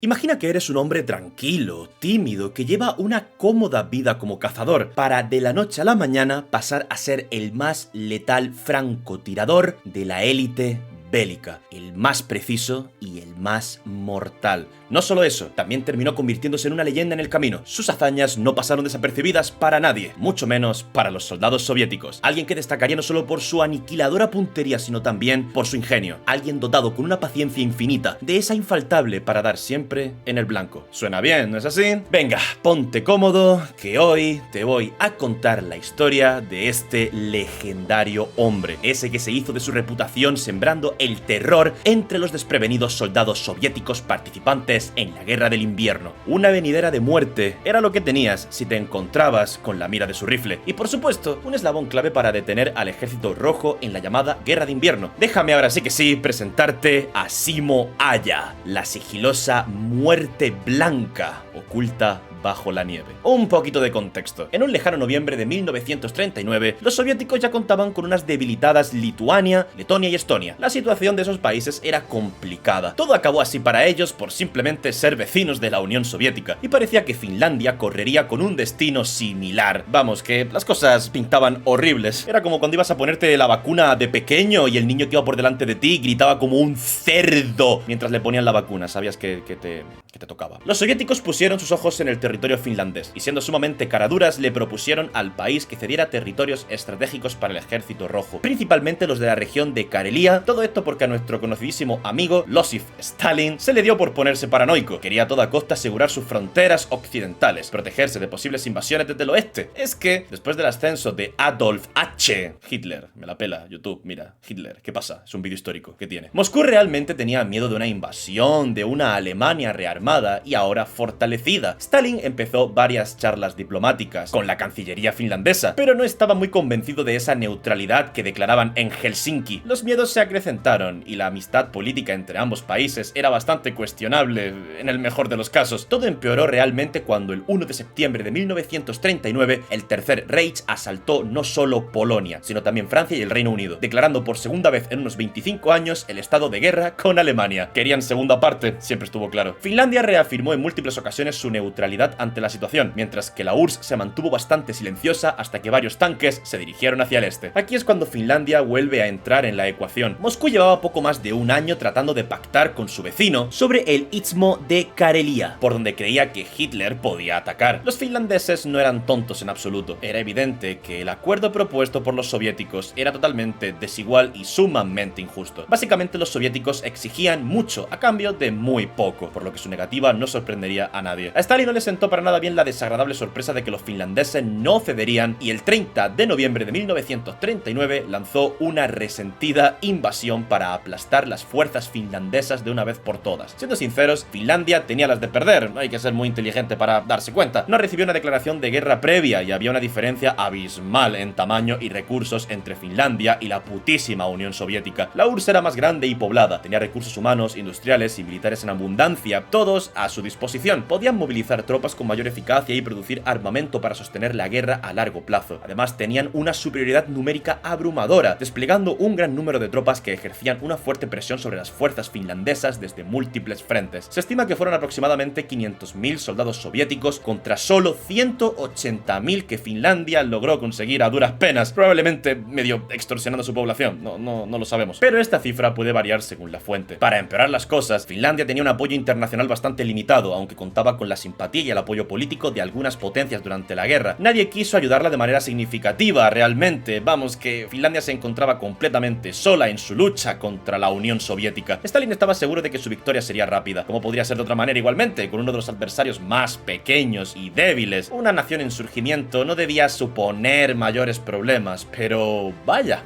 Imagina que eres un hombre tranquilo, tímido, que lleva una cómoda vida como cazador, para de la noche a la mañana pasar a ser el más letal francotirador de la élite bélica, el más preciso y el más mortal. No solo eso, también terminó convirtiéndose en una leyenda en el camino. Sus hazañas no pasaron desapercibidas para nadie, mucho menos para los soldados soviéticos. Alguien que destacaría no solo por su aniquiladora puntería, sino también por su ingenio. Alguien dotado con una paciencia infinita, de esa infaltable para dar siempre en el blanco. ¿Suena bien, no es así? Venga, ponte cómodo, que hoy te voy a contar la historia de este legendario hombre. Ese que se hizo de su reputación sembrando el terror entre los desprevenidos soldados soviéticos participantes en la Guerra del Invierno. Una venidera de muerte era lo que tenías si te encontrabas con la mira de su rifle. Y por supuesto, un eslabón clave para detener al Ejército Rojo en la llamada Guerra de Invierno. Déjame ahora sí que sí presentarte a Simo Aya, la sigilosa muerte blanca oculta bajo la nieve. Un poquito de contexto. En un lejano noviembre de 1939, los soviéticos ya contaban con unas debilitadas Lituania, Letonia y Estonia. La situación de esos países era complicada. Todo acabó así para ellos por simplemente ser vecinos de la Unión Soviética, y parecía que Finlandia correría con un destino similar. Vamos, que las cosas pintaban horribles. Era como cuando ibas a ponerte la vacuna de pequeño y el niño que iba por delante de ti gritaba como un cerdo mientras le ponían la vacuna. Sabías que te tocaba. Los soviéticos pusieron sus ojos en el territorio finlandés y, siendo sumamente caraduras, le propusieron al país que cediera territorios estratégicos para el Ejército Rojo, principalmente los de la región de Karelia. Todo esto porque a nuestro conocidísimo amigo Losif Stalin se le dio por ponerse paranoico. Quería a toda costa asegurar sus fronteras occidentales, protegerse de posibles invasiones desde el oeste. Es que, después del ascenso de Adolf H. Hitler, me la pela YouTube, mira, Hitler, ¿qué pasa? Es un vídeo histórico que tiene. Moscú realmente tenía miedo de una invasión, de una Alemania rearmada y ahora fortalecida. Stalin empezó varias charlas diplomáticas con la Cancillería finlandesa, pero no estaba muy convencido de esa neutralidad que declaraban en Helsinki. Los miedos se acrecentaron y la amistad política entre ambos países era bastante cuestionable, en el mejor de los casos. Todo empeoró realmente cuando el 1 de septiembre de 1939 el Tercer Reich asaltó no solo Polonia, sino también Francia y el Reino Unido, declarando por segunda vez en unos 25 años el estado de guerra con Alemania. Querían segunda parte, siempre estuvo claro. Finlandia reafirmó en múltiples ocasiones su neutralidad ante la situación, mientras que la URSS se mantuvo bastante silenciosa hasta que varios tanques se dirigieron hacia el este. Aquí es cuando Finlandia vuelve a entrar en la ecuación. Moscú llevaba poco más de un año tratando de pactar con su vecino sobre el Istmo de Karelia, por donde creía que Hitler podía atacar. Los finlandeses no eran tontos en absoluto. Era evidente que el acuerdo propuesto por los soviéticos era totalmente desigual y sumamente injusto. Básicamente, los soviéticos exigían mucho a cambio de muy poco, por lo que su negativa no sorprendería a nadie. A Stalin no le sentó para nada bien la desagradable sorpresa de que los finlandeses no cederían, y el 30 de noviembre de 1939 lanzó una resentida invasión para aplastar las fuerzas finlandesas de una vez por todas. Siendo sinceros, Finlandia tenía las de perder, no hay que ser muy inteligente para darse cuenta. No recibió una declaración de guerra previa y había una diferencia abismal en tamaño y recursos entre Finlandia y la putísima Unión Soviética. La URSS era más grande y poblada, tenía recursos humanos, industriales y militares en abundancia, todos a su disposición. Podían movilizar tropas con mayor eficacia y producir armamento para sostener la guerra a largo plazo. Además, tenían una superioridad numérica abrumadora, desplegando un gran número de tropas que ejercían una fuerte presión sobre las fuerzas finlandesas desde múltiples frentes. Se estima que fueron aproximadamente 500.000 soldados soviéticos contra solo 180.000 que Finlandia logró conseguir a duras penas, probablemente medio extorsionando a su población, no lo sabemos. Pero esta cifra puede variar según la fuente. Para empeorar las cosas, Finlandia tenía un apoyo internacional bastante limitado, aunque contaba con la simpatía y el apoyo político de algunas potencias durante la guerra. Nadie quiso ayudarla de manera significativa realmente. Vamos, que Finlandia se encontraba completamente sola en su lucha contra la Unión Soviética. Stalin estaba seguro de que su victoria sería rápida, como podría ser de otra manera igualmente, con uno de los adversarios más pequeños y débiles. Una nación en surgimiento no debía suponer mayores problemas, pero vaya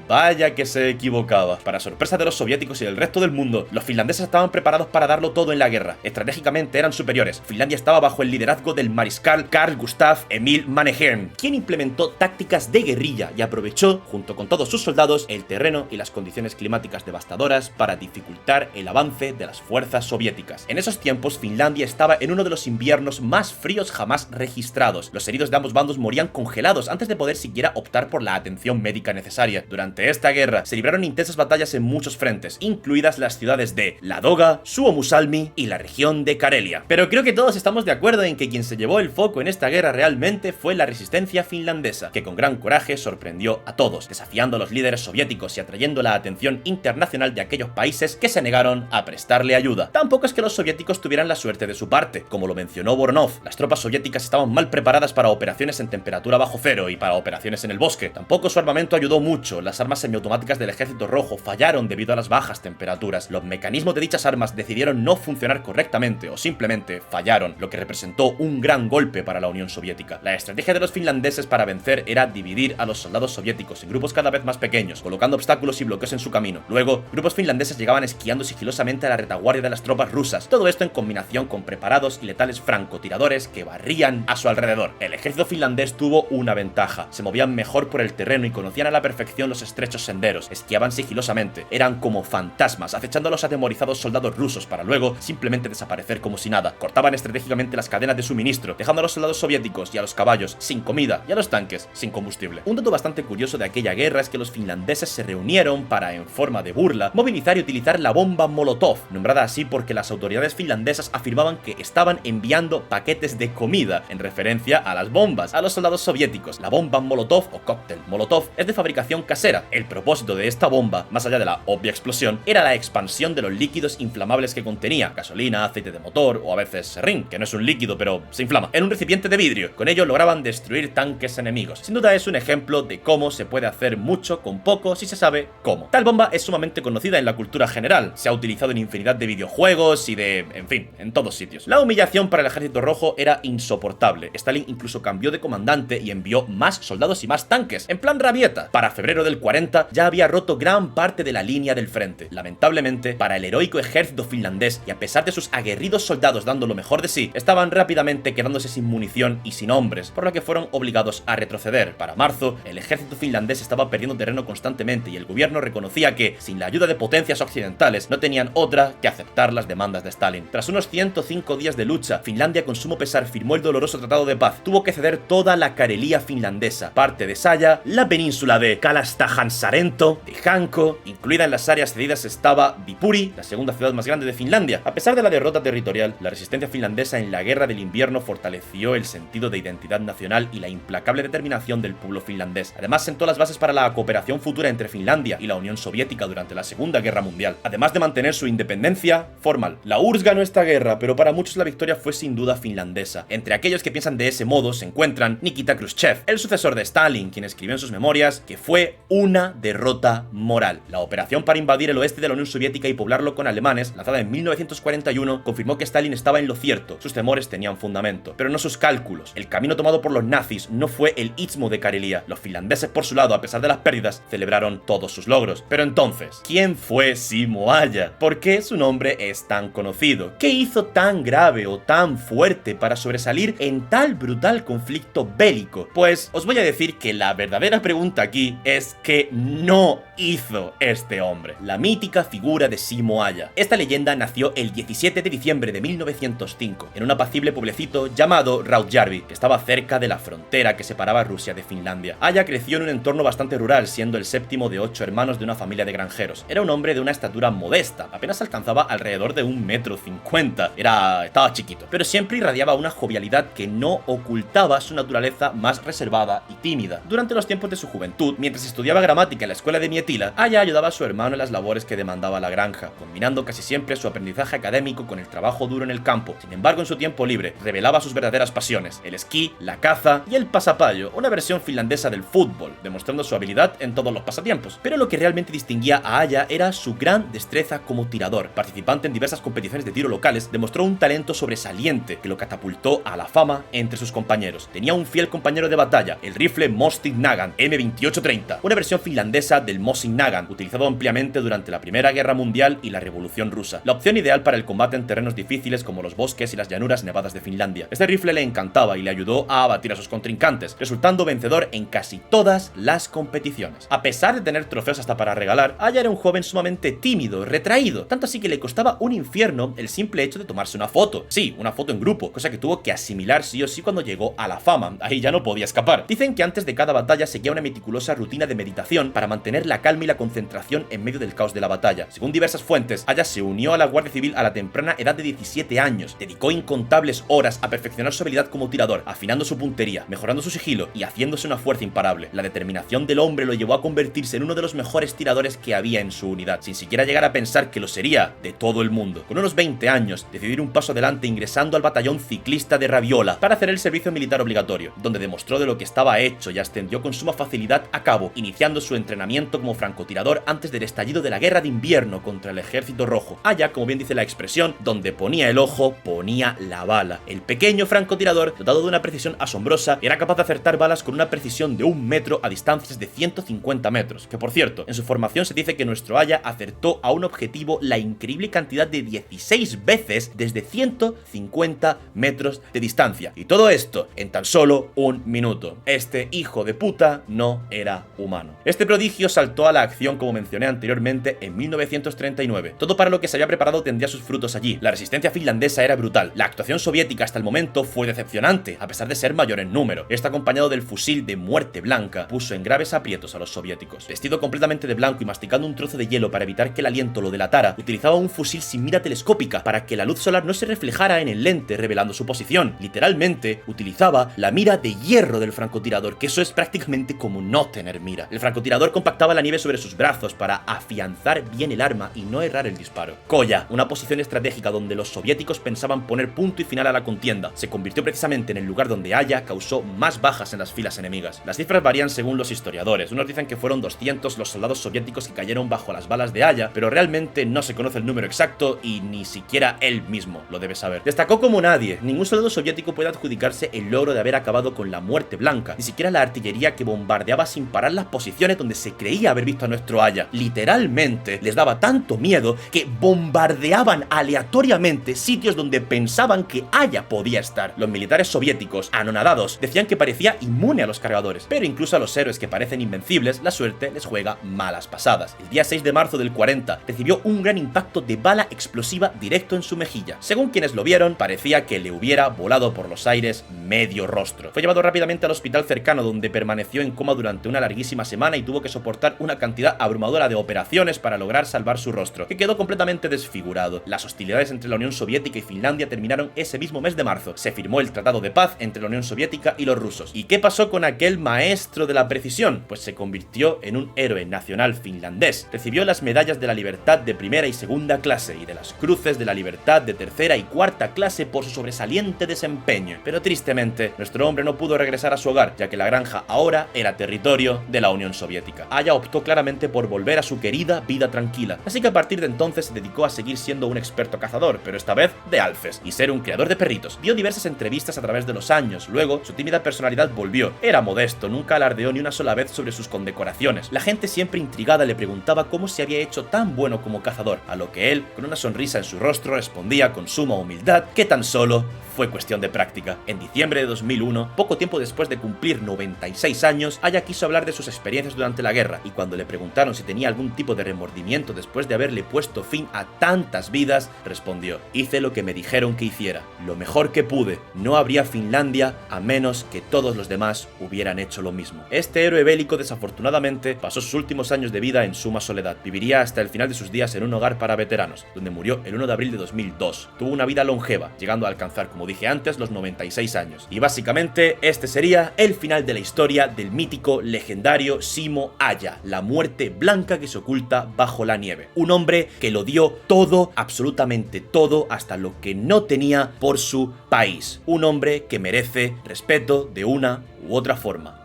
que se equivocaba. Para sorpresa de los soviéticos y del resto del mundo, los finlandeses estaban preparados para darlo todo en la guerra. Estratégicamente eran superiores. Finlandia estaba bajo el liderazgo del mariscal Carl Gustav Emil Mannerheim, quien implementó tácticas de guerrilla y aprovechó, junto con todos sus soldados, el terreno y las condiciones climáticas devastadoras para dificultar el avance de las fuerzas soviéticas. En esos tiempos, Finlandia estaba en uno de los inviernos más fríos jamás registrados. Los heridos de ambos bandos morían congelados antes de poder siquiera optar por la atención médica necesaria. Durante esta guerra se libraron intensas batallas en muchos frentes, incluidas las ciudades de Ladoga, Suomussalmi y la región de de Karelia. Pero creo que todos estamos de acuerdo en que quien se llevó el foco en esta guerra realmente fue la resistencia finlandesa, que con gran coraje sorprendió a todos, desafiando a los líderes soviéticos y atrayendo la atención internacional de aquellos países que se negaron a prestarle ayuda. Tampoco es que los soviéticos tuvieran la suerte de su parte. Como lo mencionó Voronov, las tropas soviéticas estaban mal preparadas para operaciones en temperatura bajo cero y para operaciones en el bosque. Tampoco su armamento ayudó mucho. Las armas semiautomáticas del Ejército Rojo fallaron debido a las bajas temperaturas. Los mecanismos de dichas armas decidieron no funcionar correctamente o simplemente fallaron, lo que representó un gran golpe para la Unión Soviética. La estrategia de los finlandeses para vencer era dividir a los soldados soviéticos en grupos cada vez más pequeños, colocando obstáculos y bloqueos en su camino. Luego, grupos finlandeses llegaban esquiando sigilosamente a la retaguardia de las tropas rusas, todo esto en combinación con preparados y letales francotiradores que barrían a su alrededor. El ejército finlandés tuvo una ventaja: se movían mejor por el terreno y conocían a la perfección los estrechos senderos, esquiaban sigilosamente, eran como fantasmas, acechando a los atemorizados soldados rusos para luego simplemente desaparecer como si nada. Cortaban estratégicamente las cadenas de suministro, dejando a los soldados soviéticos y a los caballos sin comida y a los tanques sin combustible. Un dato bastante curioso de aquella guerra es que los finlandeses se reunieron para, en forma de burla, movilizar y utilizar la bomba Molotov, nombrada así porque las autoridades finlandesas afirmaban que estaban enviando paquetes de comida, en referencia a las bombas, a los soldados soviéticos. La bomba Molotov o cóctel Molotov es de fabricación casera. El propósito de esta bomba, más allá de la obvia explosión, era la expansión de los líquidos inflamables que contenía: gasolina, aceite de motor o a veces serrín, que no es un líquido pero se inflama, en un recipiente de vidrio. Con ello lograban destruir tanques enemigos. Sin duda es un ejemplo de cómo se puede hacer mucho con poco si se sabe cómo. Tal bomba es sumamente conocida en la cultura general, se ha utilizado en infinidad de videojuegos y en fin, en todos sitios. La humillación para el Ejército Rojo era insoportable. Stalin incluso cambió de comandante y envió más soldados y más tanques, en plan rabieta. Para febrero del 40 ya había roto gran parte de la línea del frente. Lamentablemente, para el heroico ejército finlandés, y a pesar de sus aguerridos soldados dando lo mejor de sí, estaban rápidamente quedándose sin munición y sin hombres, por lo que fueron obligados a retroceder. Para marzo, el ejército finlandés estaba perdiendo terreno constantemente y el gobierno reconocía que, sin la ayuda de potencias occidentales, no tenían otra que aceptar las demandas de Stalin. Tras unos 105 días de lucha, Finlandia con sumo pesar firmó el doloroso tratado de paz. Tuvo que ceder toda la Karelia finlandesa, parte de Saya, la península de Kalastajansarento, de Hanko. Incluida en las áreas cedidas estaba Viipuri, la segunda ciudad más grande de Finlandia. A pesar de la derrota territorial, la resistencia finlandesa en la Guerra del Invierno fortaleció el sentido de identidad nacional y la implacable determinación del pueblo finlandés. Además, sentó las bases para la cooperación futura entre Finlandia y la Unión Soviética durante la Segunda Guerra Mundial, además de mantener su independencia formal. La URSS ganó esta guerra, pero para muchos la victoria fue sin duda finlandesa. Entre aquellos que piensan de ese modo se encuentran Nikita Khrushchev, el sucesor de Stalin, quien escribió en sus memorias que fue una derrota moral. La operación para invadir el oeste de la Unión Soviética y poblarlo con alemanes, lanzada en 1941, confirmó que Stalin estaba en lo cierto. Sus temores tenían fundamento, pero no sus cálculos. El camino tomado por los nazis no fue el istmo de Karelia. Los finlandeses, por su lado, a pesar de las pérdidas, celebraron todos sus logros. Pero entonces, ¿quién fue Simo Aya? ¿Por qué su nombre es tan conocido? ¿Qué hizo tan grave o tan fuerte para sobresalir en tal brutal conflicto bélico? Pues os voy a decir que la verdadera pregunta aquí es ¿qué no hizo este hombre? La mítica figura de Simo Aya. Esta leyenda nació el 17 de diciembre de 1905 en un apacible pueblecito llamado Rautjärvi, que estaba cerca de la frontera que separaba Rusia de Finlandia. Aya creció en un entorno bastante rural, siendo el séptimo de 8 hermanos de una familia de granjeros. Era un hombre de una estatura modesta, apenas alcanzaba alrededor de 1,50 m. Estaba chiquito, pero siempre irradiaba una jovialidad que no ocultaba su naturaleza más reservada y tímida. Durante los tiempos de su juventud, mientras estudiaba gramática en la escuela de Mietila, Aya ayudaba a su hermano en las labores que demandaba la granja, combinando casi siempre su aprendizaje académico con el trabajo duro en el campo. Sin embargo, en su tiempo libre, revelaba sus verdaderas pasiones: el esquí, la caza y el pasapayo, una versión finlandesa del fútbol, demostrando su habilidad en todos los pasatiempos. Pero lo que realmente distinguía a Aya era su gran destreza como tirador. Participante en diversas competiciones de tiro locales, demostró un talento sobresaliente que lo catapultó a la fama entre sus compañeros. Tenía un fiel compañero de batalla, el rifle Mostig Nagant M2830, una versión finlandesa del Mosin Nagant, utilizado ampliamente durante la Primera Guerra Mundial y la Revolución Rusa. La opción ideal para el combate en terrenos difíciles como los bosques y las llanuras nevadas de Finlandia. Este rifle le encantaba y le ayudó a abatir a sus contrincantes, resultando vencedor en casi todas las competiciones. A pesar de tener trofeos hasta para regalar, Aya era un joven sumamente tímido, retraído, tanto así que le costaba un infierno el simple hecho de tomarse una foto. Sí, una foto en grupo, cosa que tuvo que asimilar sí o sí cuando llegó a la fama. Ahí ya no podía escapar. Dicen que antes de cada batalla seguía una meticulosa rutina de meditación para mantener la calma y la concentración en medio del caos de la batalla. Según diversas fuentes, Aya se unió a la Guardia Civil a la temprana edad de 17 años. Dedicó incontables horas a perfeccionar su habilidad como tirador, afinando su puntería, mejorando su sigilo y haciéndose una fuerza imparable. La determinación del hombre lo llevó a convertirse en uno de los mejores tiradores que había en su unidad, sin siquiera llegar a pensar que lo sería de todo el mundo. Con unos 20 años, decidió ir un paso adelante ingresando al batallón ciclista de Raviola para hacer el servicio militar obligatorio, donde demostró de lo que estaba hecho y ascendió con suma facilidad a cabo, iniciando su entrenamiento como francotirador antes del estallido de la guerra de invierno contra el ejército rojo. Allá, como bien dice la expresión, donde ponía el ojo, ponía la bala. El pequeño francotirador, dotado de una precisión asombrosa, era capaz de acertar balas con una precisión de 1 metro a distancias de 150 metros, que por cierto, en su formación se dice que nuestro Aya acertó a un objetivo la increíble cantidad de 16 veces desde 150 metros de distancia. Y todo esto en tan solo 1 minuto. Este hijo de puta no era humano. Este prodigio saltó a la acción, como mencioné anteriormente, en 1939. Todo para lo que se había preparado tendría sus frutos allí. La resistencia finlandesa era brutal. La actuación soviética hasta el momento fue decepcionante, a pesar de ser mayor en número. Esto, acompañado del fusil de muerte blanca, puso en graves aprietos a los soviéticos. Vestido completamente de blanco y masticando un trozo de hielo para evitar que el aliento lo delatara, utilizaba un fusil sin mira telescópica para que la luz solar no se reflejara en el lente, revelando su posición. Literalmente, utilizaba la mira de hierro del francotirador, que eso es prácticamente como no tener mira. El francotirador compactaba la nieve sobre sus brazos para afianzar bien el arma y no errar el disparo. Koya, una posición estratégica donde los soviéticos pensaban poner punto y final a la contienda, se convirtió precisamente en el lugar donde Aya causó más bajas en las filas enemigas. Las cifras varían según los historiadores. Unos dicen que fueron 200 los soldados soviéticos que cayeron bajo las balas de Aya, pero realmente no se conoce el número exacto y ni siquiera él mismo lo debe saber. Destacó como nadie. Ningún soldado soviético puede adjudicarse el logro de haber acabado con la muerte blanca, ni siquiera la artillería que bombardeaba sin parar las posiciones donde se creía haber visto a nuestro Aya. Literalmente les daba tanto miedo que bombardeaban aleatoriamente sitios donde pensaban que Aya podía estar. Los militares soviéticos, anonadados, decían que parecía inmune a los cargadores, pero incluso a los héroes que parecen invencibles, la suerte les juega malas pasadas. El día 6 de marzo del 40 recibió un gran impacto de bala explosiva directo en su mejilla. Según quienes lo vieron, parecía que le hubiera volado por los aires medio rostro. Fue llevado rápidamente al hospital cercano, donde permaneció en coma durante una larguísima semana y tuvo que soportar una cantidad abrumadora de operaciones para lograr salvar su rostro, que quedó completamente desfigurado. Las hostilidades entre la Unión Soviética y Finlandia terminaron ese mismo mes de marzo. Se firmó el Tratado de Paz entre la Unión Soviética y los rusos. ¿Y qué pasó con aquel maestro de la precisión? Pues se convirtió en un héroe nacional finlandés. Recibió las medallas de la libertad de primera y segunda clase y de las cruces de la libertad de tercera y cuarta clase por su sobresaliente desempeño. Pero tristemente, nuestro hombre no pudo regresar a su hogar, ya que la granja ahora era territorio de la Unión Soviética. Aya optó claramente por volver a su querida vida tranquila, así que a partir de entonces se dedicó a seguir siendo un experto cazador, pero esta vez de alces, y ser un criador de perritos. Dio diversas entrevistas a través de los años, luego su tímida personalidad volvió. Era modesto, nunca alardeó ni una sola vez sobre sus condecoraciones. La gente, siempre intrigada, le preguntaba cómo se había hecho tan bueno como cazador, a lo que él, con una sonrisa en su rostro, respondía con suma humildad que tan solo fue cuestión de práctica. En diciembre de 2001, poco tiempo después de cumplir 96 años, Aya quiso hablar de sus experiencias durante la guerra, y cuando le preguntaron si tenía algún tipo de remordimiento después de haberle puesto fin a tantas vidas, respondió: hice lo que me dijeron que hiciera, lo mejor que pude, no habría Finlandia a menos que todos los demás hubieran hecho lo mismo. Este héroe bélico desafortunadamente pasó sus últimos años de vida en suma soledad. Viviría hasta el final de sus días en un hogar para veteranos, donde murió el 1 de abril de 2002. Tuvo una vida longeva, llegando a alcanzar, como dije antes, los 96 años. Y básicamente este sería el final de la historia del mítico, legendario Simo Aya, la muerte blanca que se oculta bajo la nieve. Un hombre que lo dio todo, absolutamente todo, hasta lo que no tenía por su país. Un hombre que merece respeto de una u otra forma.